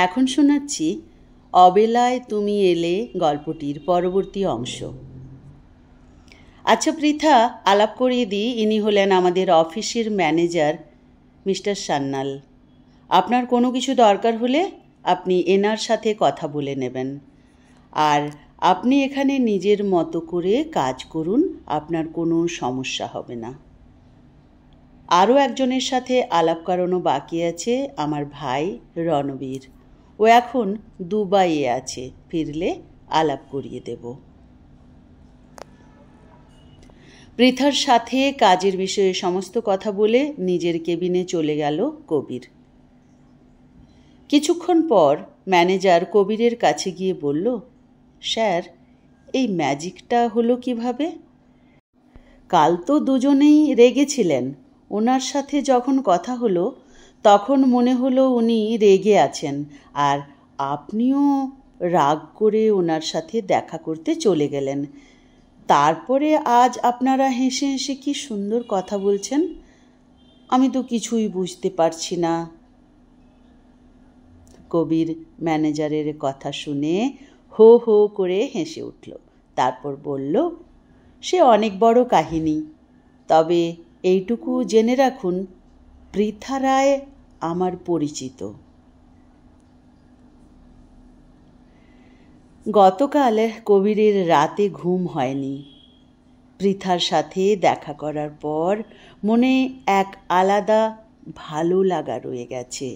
এখন শোনাচ্ছি অবেলায় তুমি এলে গল্পটির পরবর্তী অংশ। আচ্ছা পৃথা, আলাপ করিয়ে দিই, ইনি হলেন আমাদের অফিসের ম্যানেজার মিস্টার সান্যাল। আপনার কোনো কিছু দরকার হলে আপনি এনার সাথে কথা বলে নেবেন। আর আপনি এখানে নিজের মতো করে কাজ করুন, আপনার কোনো সমস্যা হবে না। আরও একজনের সাথে আলাপ করানো বাকি আছে, আমার ভাই রণবীর। ও এখন দুবাইয়ে আছে, ফিরলে আলাপ করিয়ে দেব। পৃথার সাথে কাজের বিষয়ে সমস্ত কথা বলে নিজের কেবিনে চলে গেল কবির। কিছুক্ষণ পর ম্যানেজার কবিরের কাছে গিয়ে বলল, স্যার, এই ম্যাজিকটা হলো কিভাবে? কাল তো দুজনেই রেগেছিলেন। ওনার সাথে যখন কথা হলো তখন মনে হলো উনি রেগে আছেন, আর আপনিও রাগ করে ওনার সাথে দেখা করতে চলে গেলেন। তারপরে আজ আপনারা হেসে হেসে কি সুন্দর কথা বলছেন। আমি তো কিছুই বুঝতে পারছি না। কবির ম্যানেজারের কথা শুনে হো হো করে হেসে উঠল। তারপর বলল, সে অনেক বড় কাহিনী, তবে এইটুকু জেনে রাখুন, পৃথা রায় আমার পরিচিত। গতকাল কবিরের রাতে ঘুম হয়নি। পৃথার সাথে দেখা করার পর মনে এক আলাদা ভালো লাগা রয়ে গেছে।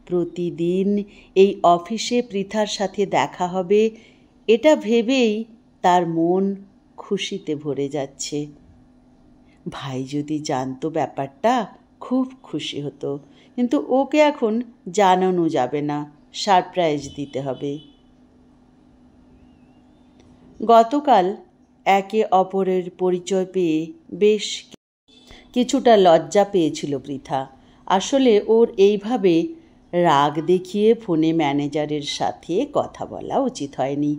প্রতিদিন এই অফিসে পৃথার সাথে দেখা হবে, এটা ভেবেই তার মন খুশিতে ভরে যাচ্ছে। ভাই যদি জানতো ব্যাপারটা খুব খুশি হতো, কিন্তু ওকে এখন জানানো যাবে না, সারপ্রাইজ দিতে হবে। গতকাল একে অপরের পরিচয় পেয়ে বেশ কিছুটা লজ্জা পেয়েছিল পৃথা। আসলে ওর এইভাবে রাগ দেখিয়ে ফোনে ম্যানেজারের সাথে কথা বলা উচিত হয়নি।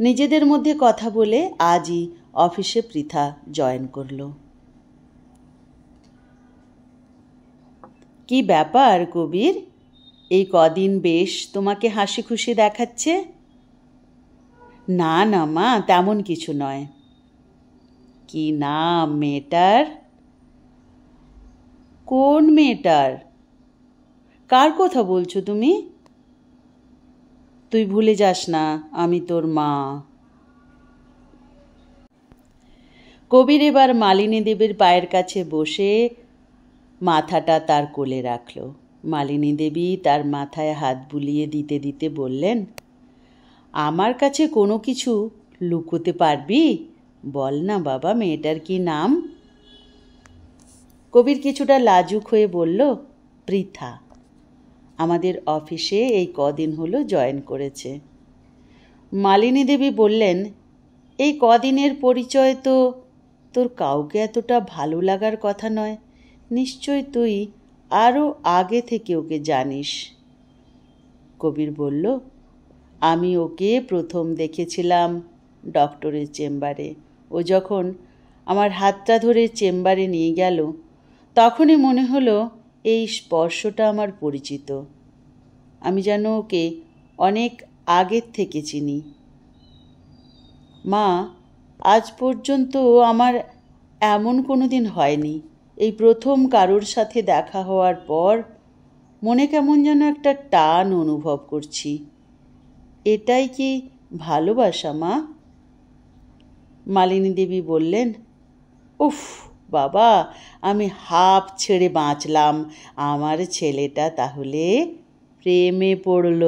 নিজেদের মধ্যে কথা বলে আজই অফিসে পৃথা জয়েন করলো। কি ব্যাপার কবির, এই কদিন বেশ তোমাকে হাসি খুশি দেখাচ্ছে? না না মা, তেমন কিছু নয়। কি নাম মেয়েটার? কোন মেয়েটার? কার কথা বলছো তুমি? তুই ভুলে যাস না, আমি তোর মা। কবির এবার মালিনী দেবীর পায়ের কাছে বসে মাথাটা তার কোলে রাখল। মালিনী দেবী তার মাথায় হাত বুলিয়ে দিতে দিতে বললেন, আমার কাছে কোনো কিছু লুকোতে পারবি? বল না বাবা, মেয়েটার কি নাম? কবির কিছুটা লাজুক হয়ে বলল, পৃথা। আমাদের অফিসে এই কদিন হলো জয়েন করেছে। মালিনী দেবী বললেন, এই কদিনের পরিচয় তো তোর কাউকে এতটা ভালো লাগার কথা নয়। নিশ্চয় তুই আরও আগে থেকে ওকে জানিস। কবির বলল, আমি ওকে প্রথম দেখেছিলাম ডক্টরের চেম্বারে। ও যখন আমার হাতটা ধরে চেম্বারে নিয়ে গেল তখনই মনে হলো এই স্পর্শটা আমার পরিচিত। আমি যেন ওকে অনেক আগের থেকে চিনি। মা, আজ পর্যন্ত আমার এমন কোনো দিন হয়নি। এই প্রথম কারোর সাথে দেখা হওয়ার পর মনে কেমন যেন একটা টান অনুভব করছি। এটাই কি ভালোবাসা মা? মালিনী দেবী বললেন, উফ বাবা, আমি হাঁপ ছেড়ে বাঁচলাম। আমার ছেলেটা তাহলে প্রেমে পড়ল।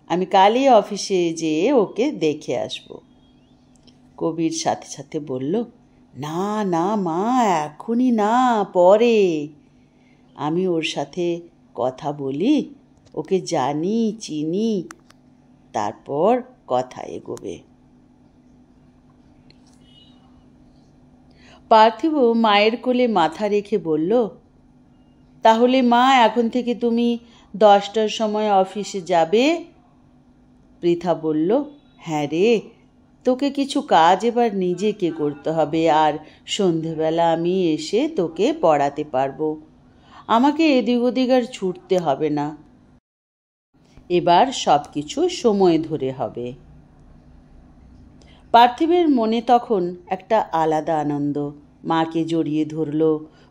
আমি কালই অফিসে যেয়ে ওকে দেখে আসব। কবির সাথে সাথে বলল, না না মা, এখনই না, পরে। আমি ওর সাথে কথা বলি, ওকে জানি চিনি, তারপর কথা এগোবে। পার্থিব মায়ের কোলে মাথা রেখে বলল, তাহলে মা, এখন থেকে তুমি 10টার সময় অফিসে যাবে? পৃথা বলল, হ্যাঁ রে, তোকে কিছু কাজ এবার নিজেকে করতে হবে, আর সন্ধেবেলা আমি এসে তোকে পড়াতে পারবো। আমাকে এদিক ওদিক আর ছুটতে হবে না। এবার সব কিছু সময় ধরে হবে। পার্থিবের মনে তখন একটা আলাদা আনন্দ। মাকে জড়িয়ে ধরল।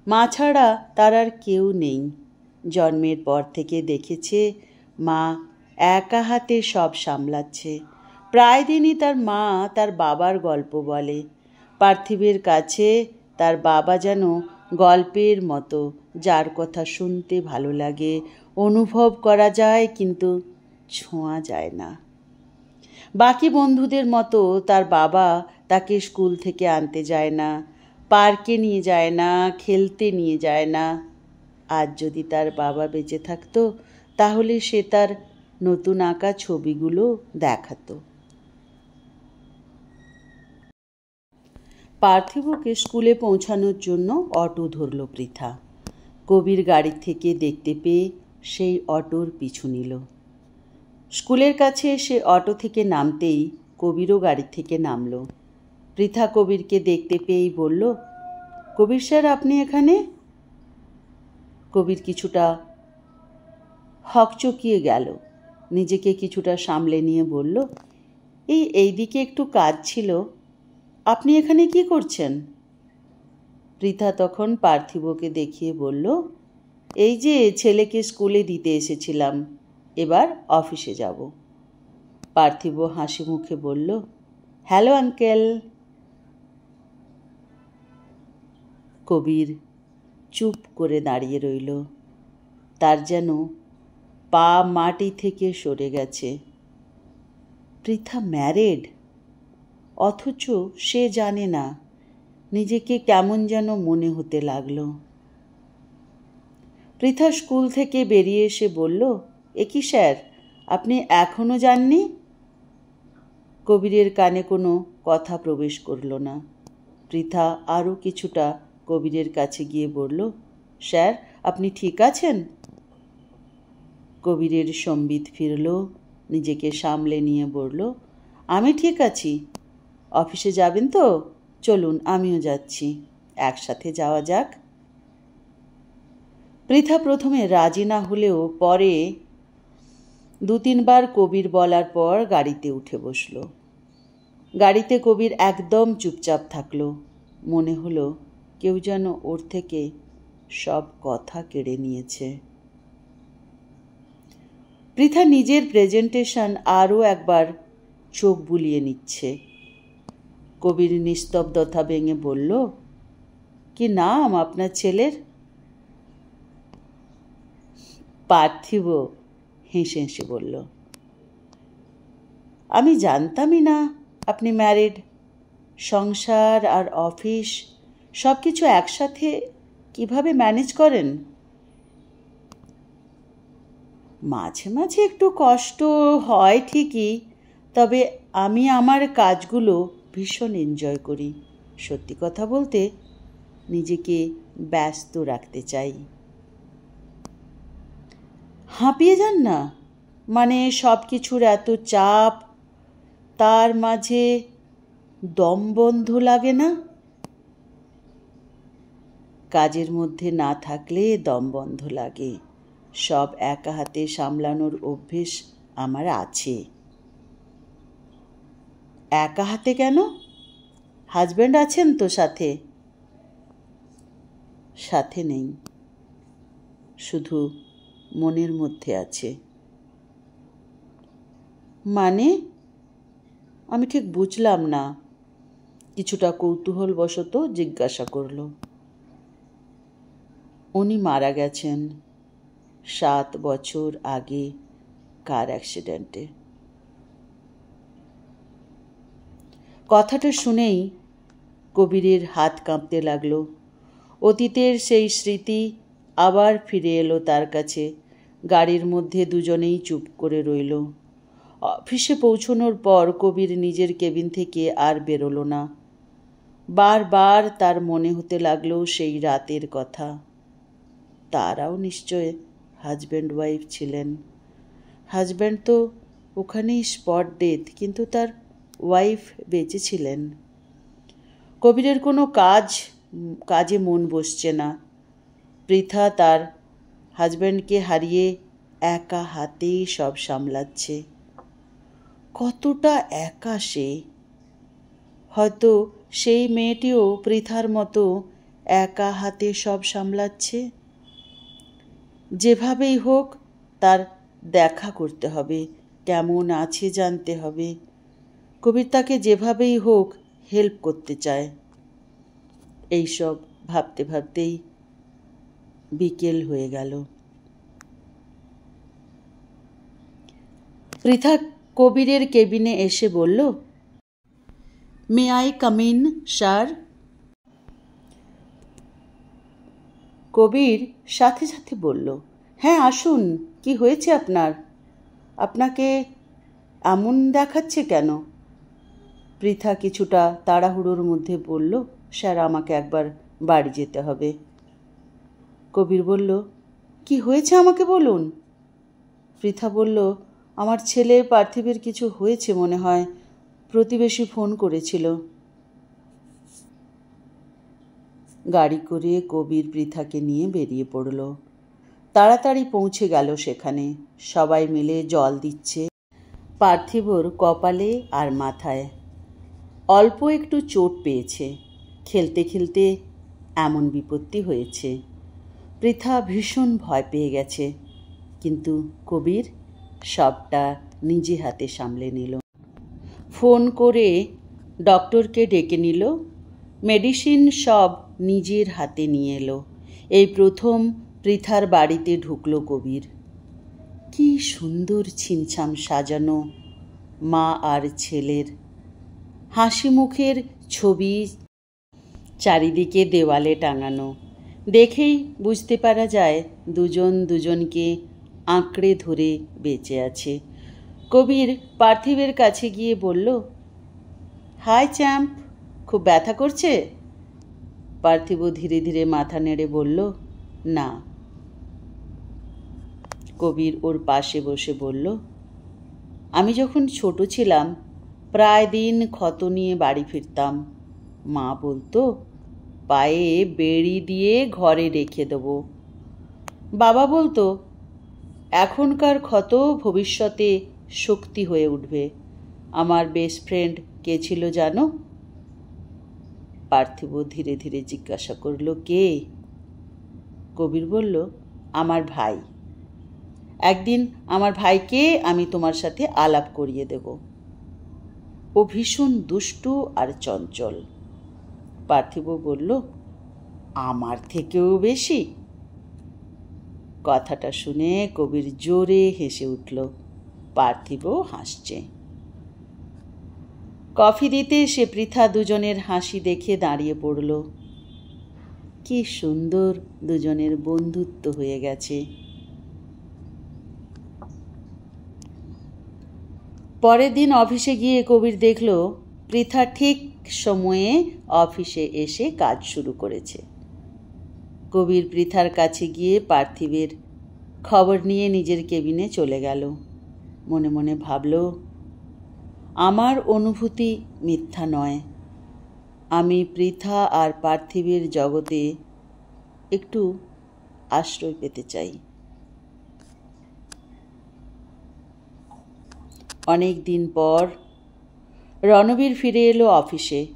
মা ছাড়া তার আর কেউ নেই। জন্মের পর থেকে দেখেছে মা একা হাতে সব সামলাচ্ছে। প্রায় দিনই তার মা তার বাবার গল্প বলে। পার্থিবের কাছে তার বাবা যেন গল্পের মতো, যার কথা শুনতে ভালো লাগে, অনুভব করা যায় কিন্তু ছোঁয়া যায় না। বাকি বন্ধুদের মতো তার বাবা তাকে স্কুল থেকে আনতে যায় না, পার্কে নিয়ে যায় না, খেলতে নিয়ে যায় না। আজ যদি তার বাবা বেঁচে থাকতো তাহলে সে তার নতুন আঁকা ছবিগুলো দেখাতো। পার্থিবকে স্কুলে পৌঁছানোর জন্য অটো ধরল পৃথা। কবির গাড়ি থেকে দেখতে পেয়ে সেই অটোর পিছু নিল। স্কুলের কাছে সে অটো থেকে নামতেই কবিরও গাড়ি থেকে নামল। পৃথা কবিরকে দেখতে পেয়েই বলল, কবির স্যার, আপনি এখানে? কবির কিছুটা হকচকিয়ে গেল। নিজেকে কিছুটা সামলে নিয়ে বলল, এইদিকে একটু কাজ ছিল। আপনি এখানে কি করছেন? পৃথা তখন পার্থিবকে দেখিয়ে বলল, এই যে ছেলেকে স্কুলে দিতে এসেছিলাম, এবার অফিসে যাব। পার্থিব হাসি মুখে বলল, হ্যালো আঙ্কেল। কবির চুপ করে দাঁড়িয়ে রইল। তার যেন পা মাটি থেকে সরে গেছে। পৃথা ম্যারেড, অথচ সে জানে না। নিজেকে কেমন যেন মনে হতে লাগলো। পৃথা স্কুল থেকে বেরিয়ে এসে বলল, এ কি স্যার, আপনি এখনো যাননি? কবিরের কানে কোনো কথা প্রবেশ করল না। পৃথা আরও কিছুটা কবিরের কাছে গিয়ে বলল, স্যার, আপনি ঠিক আছেন? কবিরের সম্বিত ফিরল। নিজেকে সামলে নিয়ে বলল, আমি ঠিক আছি। অফিসে যাবেন তো? চলুন, আমিও যাচ্ছি, একসাথে যাওয়া যাক। পৃথা প্রথমে রাজি না হলেও পরে 2-3 বার কবির বলার পর গাড়িতে উঠে বসল। গাড়িতে কবির একদম চুপচাপ থাকলো। মনে হলো কেউ যেন ওর থেকে সব কথা কেড়ে নিয়েছে। পৃথা নিজের প্রেজেন্টেশন আরও একবার চোখ বুলিয়ে নিচ্ছে। কবির নিস্তব্ধতা ভেঙে বলল, কি নাম আপনার ছেলের? পার্থিব হেসে হেসে বলল, আমি জানতামই না আপনি ম্যারিড। সংসার আর অফিস সব কিছু একসাথে কিভাবে ম্যানেজ করেন? মাঝে মাঝে একটু কষ্ট হয় ঠিকই, তবে আমি আমার কাজগুলো ভীষণ এনজয় করি। সত্যি কথা বলতে নিজেকে ব্যস্ত রাখতে চাই। হাঁপিয়ে যান না? মানে সব কিছুর এত চাপ, তার মাঝে দম বন্ধ লাগে না? কাজের মধ্যে না থাকলে দম বন্ধ লাগে। সব একা হাতে সামলানোর অভ্যেস আমার আছে। একা হাতে কেন? হাজব্যান্ড আছেন তো সাথে? সাথে নেই, শুধু মনের মধ্যে আছে। মানে? আমি ঠিক বুঝলাম না। কিছুটা কৌতূহলবশত জিজ্ঞাসা করল। উনি মারা গেছেন 7 বছর আগে কার অ্যাক্সিডেন্টে। কথাটা শুনেই কবিরের হাত কাঁপতে লাগলো। অতীতের সেই স্মৃতি আবার ফিরে এলো তার কাছে। গাড়ির মধ্যে দুজনেই চুপ করে রইল। অফিসে পৌঁছানোর পর কবির নিজের কেবিন থেকে আর বেরোলো না। বারবার তার মনে হতে লাগলো সেই রাতের কথা। তারাও নিশ্চয় হাজব্যান্ড ওয়াইফ ছিলেন। হাজব্যান্ড তো ওখানেই স্পট ডেথ, কিন্তু তার ওয়াইফ বেঁচে ছিলেন। কবিরের কোনো কাজে মন বসছে না। পৃথা তার হাজব্যান্ডকে হারিয়ে একা হাতেই সব সামলাচ্ছে। কতটা একা সে! হয়তো সেই মেয়েটিও পৃথার মতো একা হাতে সব সামলাচ্ছে। যেভাবেই হোক তার দেখা করতে হবে, কেমন আছে জানতে হবে। কবির তাকে যেভাবেই হোক হেল্প করতে চায়। এইসব ভাবতে ভাবতেই বিকেল হয়ে গেল। পৃথা কবিরের কেবিনে এসে বলল, may I come in sir? Kabir সাথে সাথে বলল, হ্যাঁ আসুন, কি হয়েছে আপনার? আপনাকে এমন দেখাচ্ছে কেন? পৃথা কিছুটা তাড়াহুড়োর মধ্যে বলল, স্যার আমাকে একবার বাড়ি যেতে হবে। কবির বলল, কি হয়েছে আমাকে বলুন। পৃথা বলল, আমার ছেলে পার্থিবের কিছু হয়েছে মনে হয়, প্রতিবেশী ফোন করেছিল। গাড়ি করে কবির পৃথাকে নিয়ে বেরিয়ে পড়ল। তাড়াতাড়ি পৌঁছে গেল সেখানে। সবাই মিলে জল দিচ্ছে পার্থিবর কপালে আর মাথায়। অল্প একটু চোট পেয়েছে, খেলতে খেলতে এমন বিপত্তি হয়েছে। পৃথা ভীষণ ভয় পেয়ে গেছে, কিন্তু কবির সবটা নিজে হাতে সামলে নিল। ফোন করে ডক্টরকে ডেকে নিল, মেডিসিন সব নিজের হাতে নিয়ে এলো। এই প্রথম পৃথার বাড়িতে ঢুকলো কবির। কি সুন্দর ছিমছাম সাজানো মা আর ছেলের হাসি মুখের ছবি চারিদিকে দেওয়ালে টাঙানো। দেখেই বুঝতে পারা যায় দুজন দুজনকে আঁকড়ে ধরে বেঁচে আছে। কবির পার্থিবের কাছে গিয়ে বলল, হাই চ্যাম্প, খুব ব্যথা করছে? পার্থিব ধীরে ধীরে মাথা নেড়ে বলল, না। কবির ওর পাশে বসে বলল, আমি যখন ছোট ছিলাম প্রায় দিন ক্ষত নিয়ে বাড়ি ফিরতাম। মা বলতো পায়ে বেড়ি দিয়ে ঘরে রেখে দেব। বাবা বলতো এখনকার ক্ষত ভবিষ্যতে শক্তি হয়ে উঠবে। আমার বেস্ট ফ্রেন্ড কে ছিল জানো? পার্থিব ধীরে ধীরে জিজ্ঞাসা করল, কে? কবির বলল, আমার ভাই। একদিন আমার ভাইকে আমি তোমার সাথে আলাপ করিয়ে দেব। ও ভীষণ দুষ্টু আর চঞ্চল। পার্থিব বলল, আমার থেকেও বেশি? কথাটা শুনে কবির জোরে হেসে উঠল। পার্থিবও হাসছে। কফি দিতে সে পৃথা দুজনের হাসি দেখে দাঁড়িয়ে পড়ল। কি সুন্দর দুজনের বন্ধুত্ব হয়ে গেছে। পরের দিন অফিসে গিয়ে কবির দেখল পৃথা ঠিক সময়ে অফিসে এসে কাজ শুরু করেছে। কবির পৃথার কাছে গিয়ে পার্থিবের খবর নিয়ে নিজের কেবিনে চলে গেল। মনে মনে ভাবল, আমার অনুভূতি মিথ্যা নয়। আমি পৃথা আর পার্থিবের জগতে একটু আশ্রয় পেতে চাই। অনেক দিন পর রণবীর ফিরে এলো অফিসে।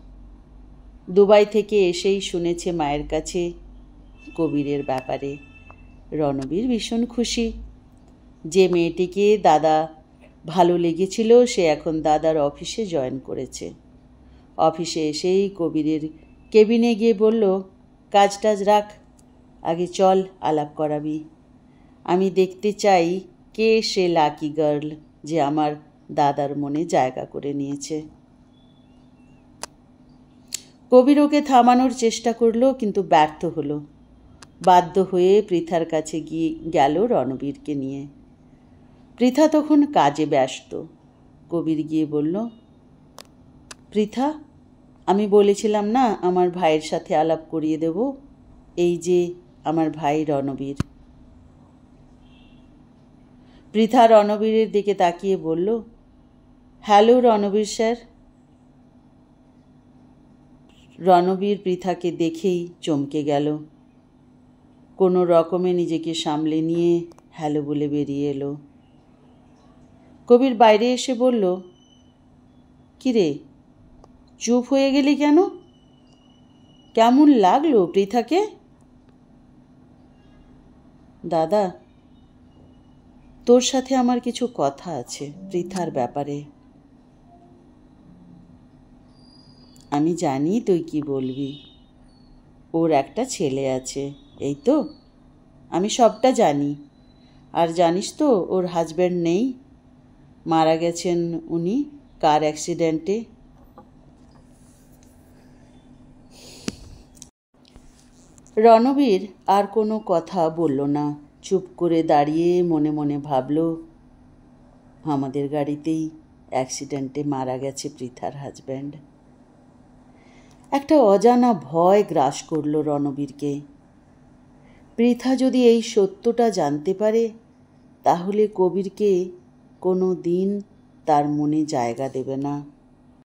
দুবাই থেকে এসেই শুনেছে মায়ের কাছে কবিরের ব্যাপারে। রণবীর ভীষণ খুশি। যে মেয়েটিকে দাদা ভালো লেগেছিল সে এখন দাদার অফিসে জয়েন করেছে। অফিসে এসেই কবিরের কেবিনে গিয়ে বলল, কাজ টাজ রাখ, আগে চল আলাপ করাবি। আমি দেখতে চাই কে সে লাকি গার্ল যে আমার দাদার মনে জায়গা করে নিয়েছে। কবির ওকে থামানোর চেষ্টা করলো, কিন্তু ব্যর্থ হলো। বাধ্য হয়ে পৃথার কাছে গিয়ে গেল রণবীরকে নিয়ে। পৃথা তখন কাজে ব্যস্ত। কবির গিয়ে বলল, পৃথা, আমি বলেছিলাম না আমার ভাইয়ের সাথে আলাপ করিয়ে দেব? এই যে আমার ভাই রণবীর। পৃথা রণবীরের দিকে তাকিয়ে বলল, হ্যালো রণবীর স্যার। রণবীর পৃথাকে দেখেই চমকে গেল। কোনো রকমে নিজেকে সামলে নিয়ে হ্যালো বলে বেরিয়ে এলো। কবির বাইরে এসে বলল, কিরে, চুপ হয়ে গেলি কেন? কেমন লাগলো পৃথাকে? দাদা, তোর সাথে আমার কিছু কথা আছে পৃথার ব্যাপারে। আমি জানি তুই কি বলবি। ওর একটা ছেলে আছে, এই তো? আমি সবটা জানি। আর জানিস তো ওর হাজব্যান্ড নেই, মারা গেছেন উনি কার অ্যাক্সিডেন্টে। রণবীর আর কোনো কথা বলল না, চুপ করে দাঁড়িয়ে মনে মনে ভাবল, আমাদের গাড়িতেই অ্যাক্সিডেন্টে মারা গেছে পৃথার হাজব্যান্ড। একটা অজানা ভয় গ্রাস করল রণবীরকে। পৃথা যদি এই সত্যটা জানতে পারে, তাহলে কবিরকে কোনো দিন তার মনে জায়গা দেবে না।